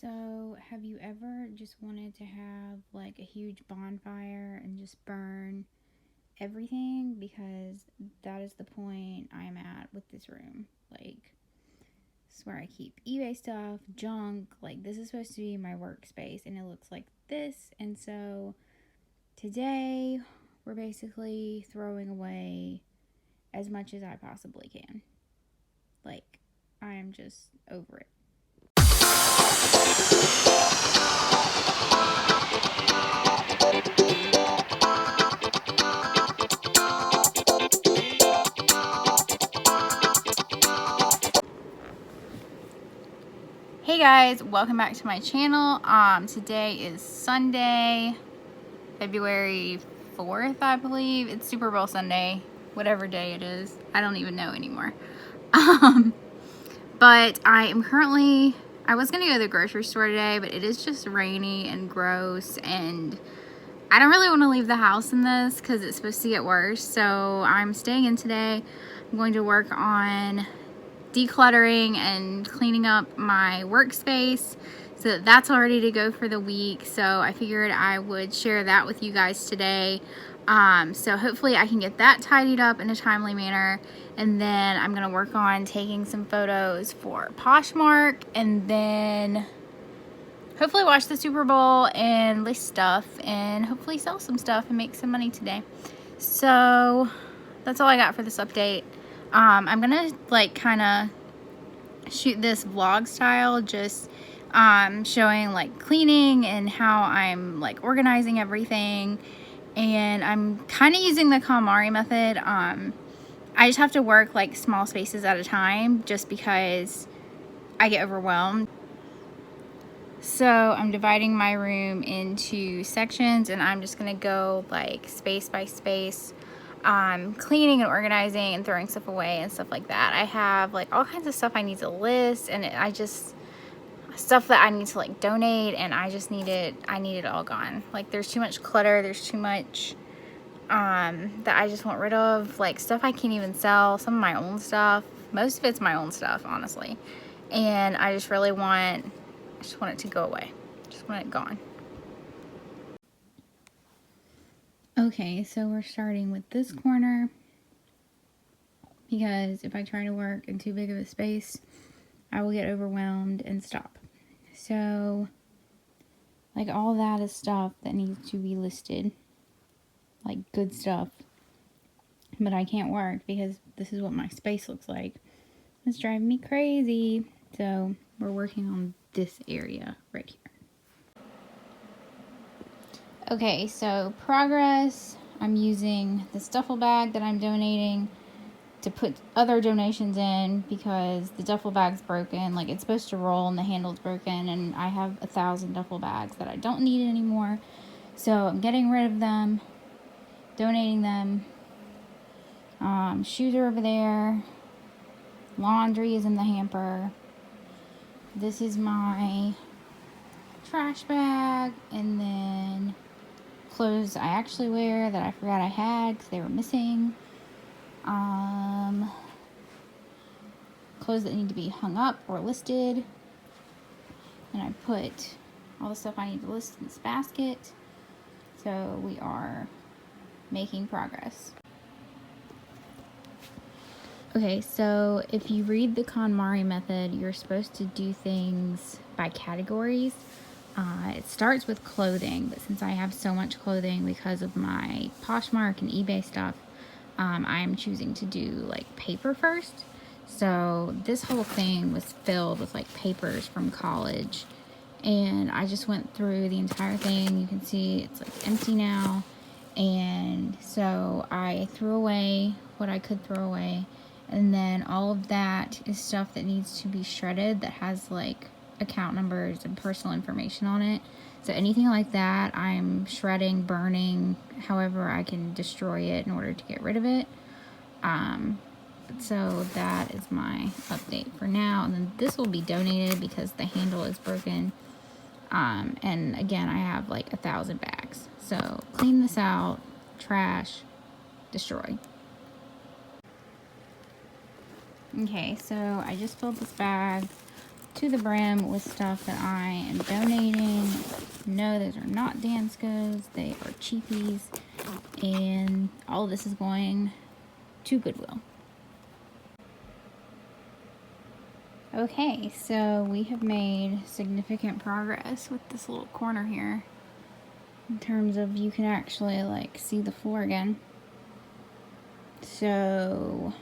So, have you ever just wanted to have like a huge bonfire and just burn everything? Because that is the point I'm at with this room. Like, this is where I keep eBay stuff, junk. Like, this is supposed to be my workspace, and it looks like this. And so, today, we're basically throwing away as much as I possibly can. Like, I am just over it. Hey guys, welcome back to my channel. Today is Sunday, February 4th, I believe. It's Super Bowl Sunday, whatever day it is. I don't even know anymore. But I was gonna go to the grocery store today, but it is just rainy and gross, and I don't really want to leave the house in this because it's supposed to get worse. So I'm staying in today. I'm going to work on decluttering and cleaning up my workspace, so that's all ready to go for the week. So I figured I would share that with you guys today. So hopefully I can get that tidied up in a timely manner, and then I'm gonna work on taking some photos for POSHMARK, and then hopefully watch the Super Bowl and list stuff and hopefully sell some stuff and make some money today. So that's all I got for this update. I'm gonna like kind of shoot this vlog style, just showing like cleaning and how I'm like organizing everything, and I'm kind of using the Konmari method. I just have to work like small spaces at a time just because I get overwhelmed. So I'm dividing my room into sections, and I'm just gonna go like space by space, cleaning and organizing and throwing stuff away and stuff like that. I have like all kinds of stuff I need to list, and stuff that I need to like donate, and I need it all gone. Like there's too much clutter, there's too much that I just want rid of, like stuff I can't even sell, some of my own stuff. Most of it's my own stuff, honestly, and I just want it to go away. Just want it gone. Okay, so we're starting with this corner, because if I try to work in too big of a space, I will get overwhelmed and stop. So, like, all that is stuff that needs to be listed, like good stuff, but I can't work because this is what my space looks like. It's driving me crazy. So we're working on this area right here. Okay, so progress. I'm using this duffel bag that I'm donating to put other donations in because the duffel bag's broken. Like, it's supposed to roll and the handle's broken, and I have 1,000 duffel bags that I don't need anymore. So I'm getting rid of them, donating them. Shoes are over there. Laundry is in the hamper. This is my trash bag, and then clothes I actually wear that I forgot I had because they were missing. Clothes that need to be hung up or listed. And I put all the stuff I need to list in this basket. So we are making progress. Okay, so if you read the Konmari method, you're supposed to do things by categories. It starts with clothing, but since I have so much clothing because of my POSHMARK and eBay stuff, I'm choosing to do like paper first. So this whole thing was filled with like papers from college, and I just went through the entire thing. You can see it's like empty now, and so I threw away what I could throw away, and then all of that is stuff that needs to be shredded that has like account numbers and personal information on it. So anything like that, I'm shredding, burning, however I can destroy it in order to get rid of it. So that is my update for now. And then this will be donated because the handle is broken. And again, I have like 1,000 bags. So clean this out, trash, destroy. Okay, so I just filled this bag to the brim with stuff that I am donating. No, those are not Danskos. They are cheapies. And all of this is going to Goodwill. Okay, so we have made significant progress with this little corner here. In terms of you can actually like see the floor again. So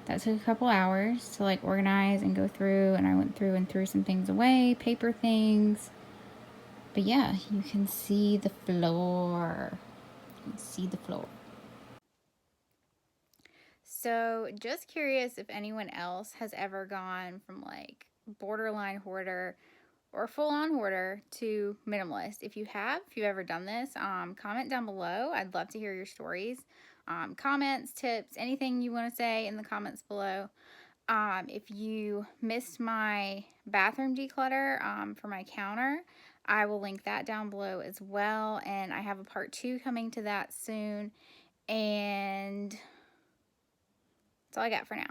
that took a couple hours to like organize and go through, and I went through and threw some things away, paper things. But yeah, you can see the floor. You can see the floor. So just curious if anyone else has ever gone from like borderline hoarder or full-on hoarder to minimalist. If you have, if you've ever done this, comment down below. I'd love to hear your stories. Comments, tips, anything you want to say in the comments below. If you missed my bathroom declutter for my counter, I will link that down below as well. And I have a part 2 coming to that soon. And that's all I got for now.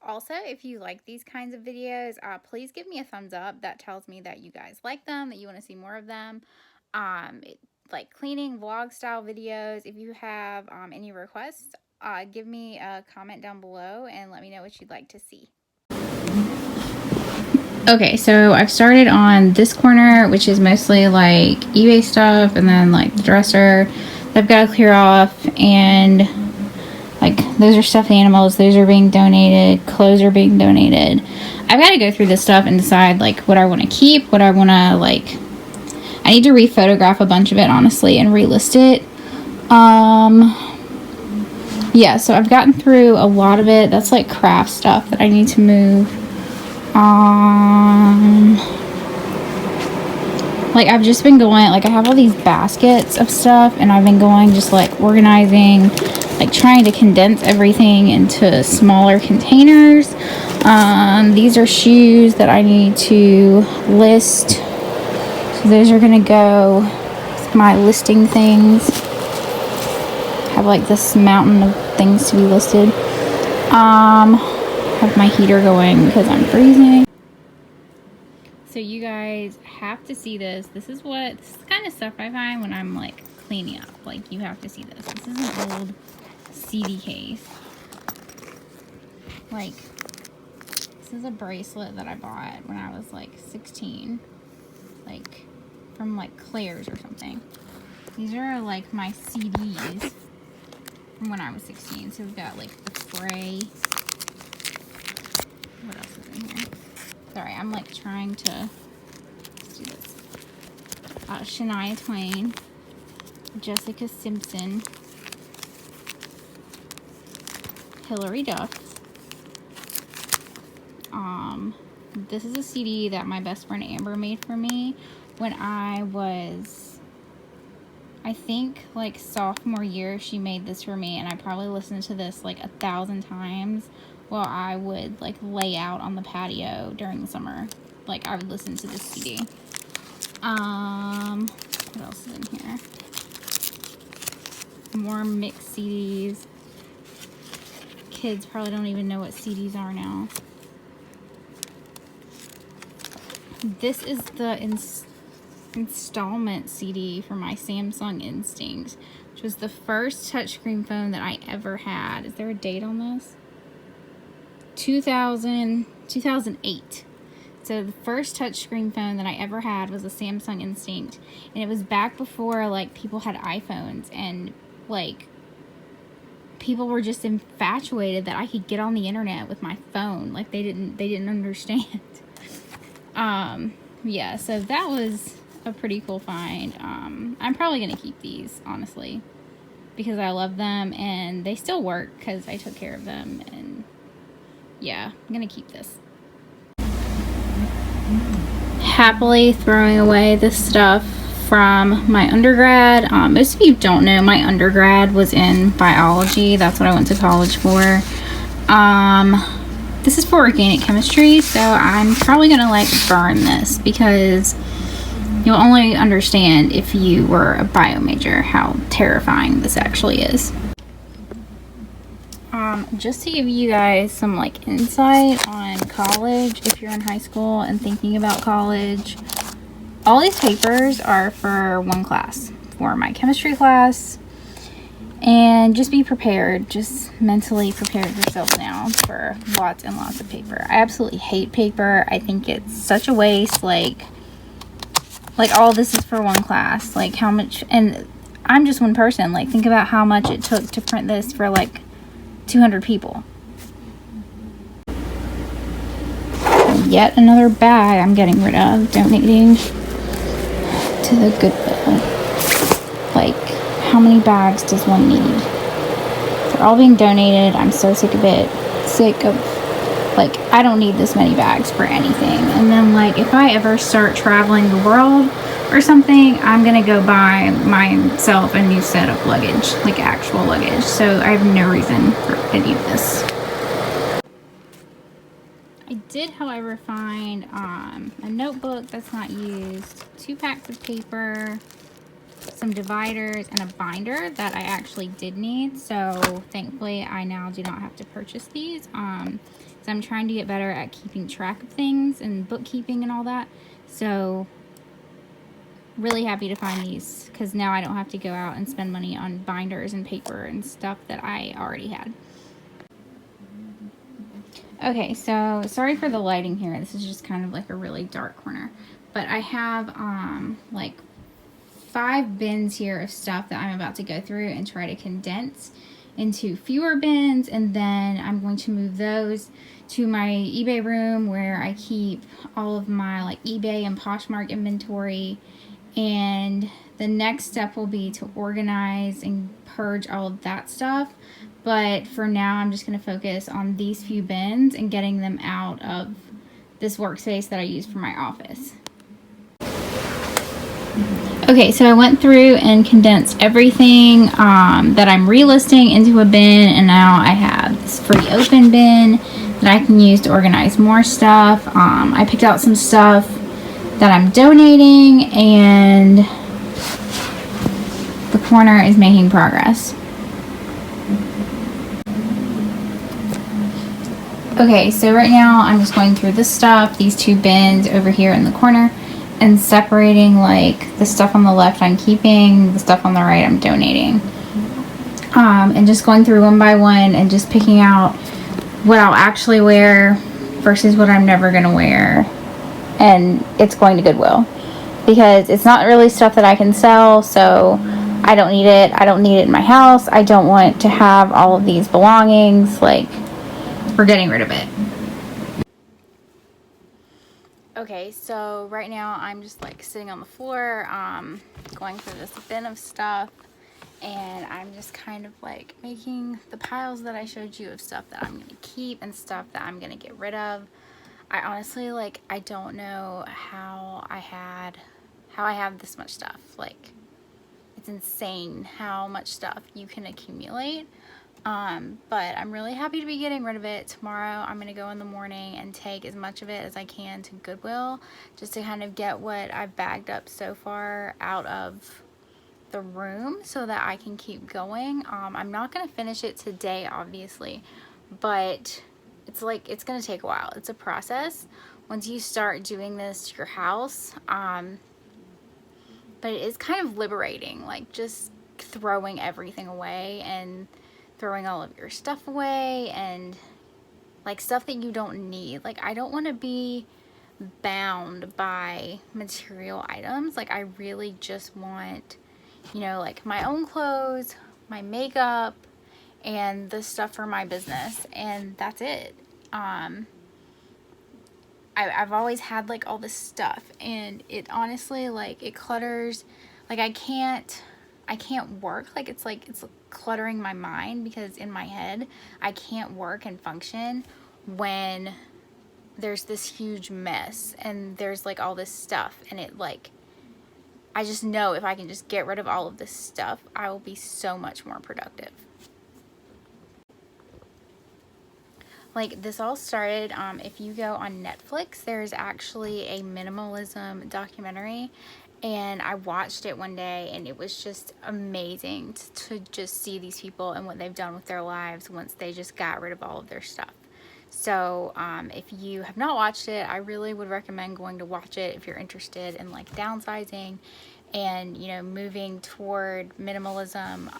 Also, if you like these kinds of videos, please give me a thumbs up. That tells me that you guys like them, that you want to see more of them. Like cleaning, vlog style videos. If you have any requests, give me a comment down below and let me know what you'd like to see. Okay, so I've started on this corner, which is mostly like eBay stuff, and then like the dresser that I've got to clear off, and like those are stuffed animals, those are being donated, clothes are being donated. I've got to go through this stuff and decide like what I want to keep, what I want to like. I need to re-photograph a bunch of it, honestly, and relist it. Yeah, so I've gotten through a lot of it. That's like craft stuff that I need to move. Like I've just been going, like I have all these baskets of stuff, and I've been going just like organizing, like trying to condense everything into smaller containers. These are shoes that I need to list. So those are gonna go with my listing things. Have like this mountain of things to be listed. Have my heater going because I'm freezing. So you guys have to see this. This is the kind of stuff I find when I'm like cleaning up. Like you have to see this. This is an old CD case. Like this is a bracelet that I bought when I was like 16. Like from like Claire's or something. These are like my CDs from when I was 16. So we've got like the Fray. What else is in here? Sorry, I'm like trying to let's do this. Shania Twain, Jessica Simpson, Hillary Duff. This is a CD that my best friend Amber made for me when I was, I think, like sophomore year. She made this for me, and I probably listened to this like 1,000 times while I would like lay out on the patio during the summer. Like I would listen to this CD. What else is in here? More mixed CDs. Kids probably don't even know what CDs are now. This is the installment CD for my Samsung Instinct, which was the first touchscreen phone that I ever had. Is there a date on this? 2008. So the first touchscreen phone that I ever had was a Samsung Instinct, and it was back before like people had iPhones, and like people were just infatuated that I could get on the internet with my phone. Like they didn't understand. Yeah, so that was a pretty cool find. I'm probably gonna keep these, honestly, because I love them and they still work because I took care of them. And yeah, I'm gonna keep this. Happily throwing away this stuff from my undergrad. Most of you don't know, my undergrad was in biology. That's what I went to college for. This is for organic chemistry, so I'm probably gonna like burn this because you'll only understand if you were a bio major how terrifying this actually is. just to give you guys some like insight on college, if you're in high school and thinking about college, all these papers are for one class, for my chemistry class. And just be prepared, just mentally prepare yourself now for lots and lots of paper. I absolutely hate paper. I think it's such a waste. Like all this is for one class. Like how much, and I'm just one person. Like think about how much it took to print this for like 200 people. Yet another bag I'm getting rid of, donating to the Goodwill. Like, how many bags does one need? They're all being donated. I'm so sick of it. Sick of, like, I don't need this many bags for anything. And then, like, if I ever start traveling the world or something, I'm gonna go buy myself a new set of luggage, like actual luggage. So I have no reason for any of this. I did, however, find a notebook that's not used, 2 packs of paper, some dividers, and a binder that I actually did need. So thankfully I now do not have to purchase these. So I'm trying to get better at keeping track of things and bookkeeping and all that. So really happy to find these, because now I don't have to go out and spend money on binders and paper and stuff that I already had. Okay, so sorry for the lighting here. This is just kind of like a really dark corner. But I have like 5 bins here of stuff that I'm about to go through and try to condense into fewer bins, and then I'm going to move those to my eBay room where I keep all of my like eBay and POSHMARK inventory. And the next step will be to organize and purge all of that stuff. But for now, I'm just going to focus on these few bins and getting them out of this workspace that I use for my office. Okay, so I went through and condensed everything that I'm relisting into a bin, and now I have this free open bin that I can use to organize more stuff. I picked out some stuff that I'm donating, and the corner is making progress. Okay, so right now I'm just going through this stuff, these 2 bins over here in the corner, and separating like the stuff on the left I'm keeping, the stuff on the right I'm donating. And just going through one by one and just picking out what I'll actually wear versus what I'm never gonna wear. And it's going to Goodwill because it's not really stuff that I can sell, so I don't need it. I don't need it in my house. I don't want to have all of these belongings. Like, we're getting rid of it. Okay, so right now I'm just like sitting on the floor, going through this bin of stuff, and I'm just kind of like making the piles that I showed you of stuff that I'm gonna keep and stuff that I'm gonna get rid of. I honestly, like, I don't know how I have this much stuff. Like, it's insane how much stuff you can accumulate. But I'm really happy to be getting rid of it. Tomorrow I'm going to go in the morning and take as much of it as I can to Goodwill, just to kind of get what I've bagged up so far out of the room so that I can keep going. I'm not going to finish it today, obviously, but it's like, it's going to take a while. It's a process once you start doing this to your house. But it is kind of liberating, like just throwing everything away and throwing all of your stuff away, and like stuff that you don't need. Like, I don't want to be bound by material items. Like, I really just want, you know, like my own clothes, my makeup, and the stuff for my business, and that's it. I've always had like all this stuff, and it honestly, like, it clutters. Like, I can't work. Like, it's cluttering my mind, because in my head I can't work and function when there's this huge mess and there's like all this stuff, and it, like, I just know if I can just get rid of all of this stuff, I will be so much more productive. Like, this all started, if you go on Netflix, there's actually a minimalism documentary, And I watched it one day, and it was just amazing to just see these people and what they've done with their lives once they just got rid of all of their stuff. So if you have not watched it, I really would recommend going to watch it if you're interested in like downsizing and, you know, moving toward minimalism.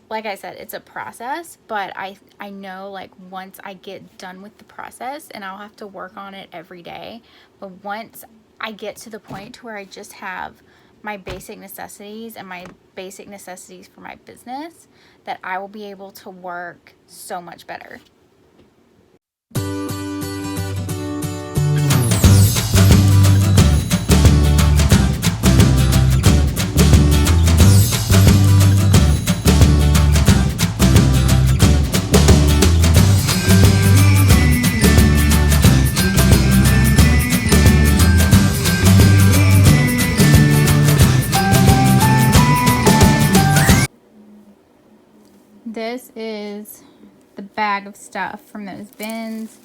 Like I said, it's a process, but I know like once I get done with the process, and I'll have to work on it every day, but once I get to the point to where I just have my basic necessities and my basic necessities for my business, that I will be able to work so much better. This is the bag of stuff from those bins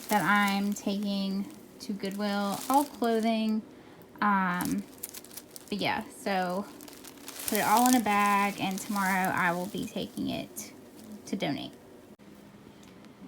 that I'm taking to Goodwill, all clothing. But yeah, so put it all in a bag, and tomorrow I will be taking it to donate.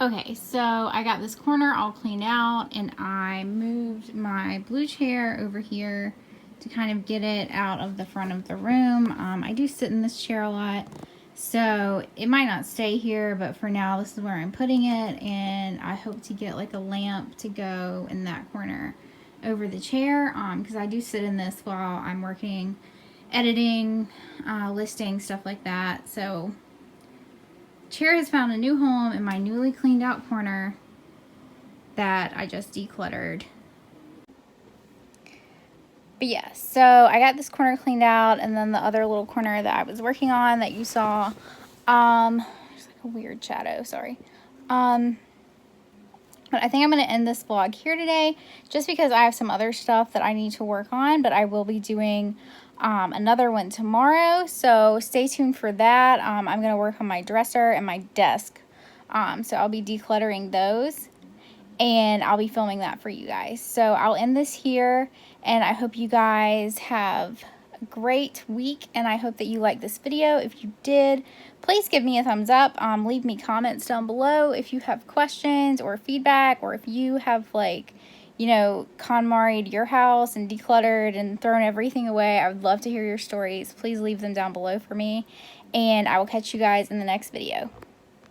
Okay, so I got this corner all cleaned out, and I moved my blue chair over here to kind of get it out of the front of the room. I do sit in this chair a lot, so it might not stay here, but for now this is where I'm putting it, and I hope to get like a lamp to go in that corner over the chair, because I do sit in this while I'm working, editing, listing, stuff like that. So chair has found a new home in my newly cleaned out corner that I just decluttered. But yeah, so I got this corner cleaned out, and then the other little corner that I was working on that you saw, there's like a weird shadow, sorry. But I think I'm going to end this vlog here today, just because I have some other stuff that I need to work on, but I will be doing another one tomorrow, so stay tuned for that. I'm going to work on my dresser and my desk, so I'll be decluttering those, and I'll be filming that for you guys. So I'll end this here, and I hope you guys have a great week, and I hope that you liked this video. If you did, please give me a thumbs up. Leave me comments down below if you have questions or feedback, or if you have, like, you know, Konmari'd your house and decluttered and thrown everything away. I would love to hear your stories. Please leave them down below for me, and I will catch you guys in the next video.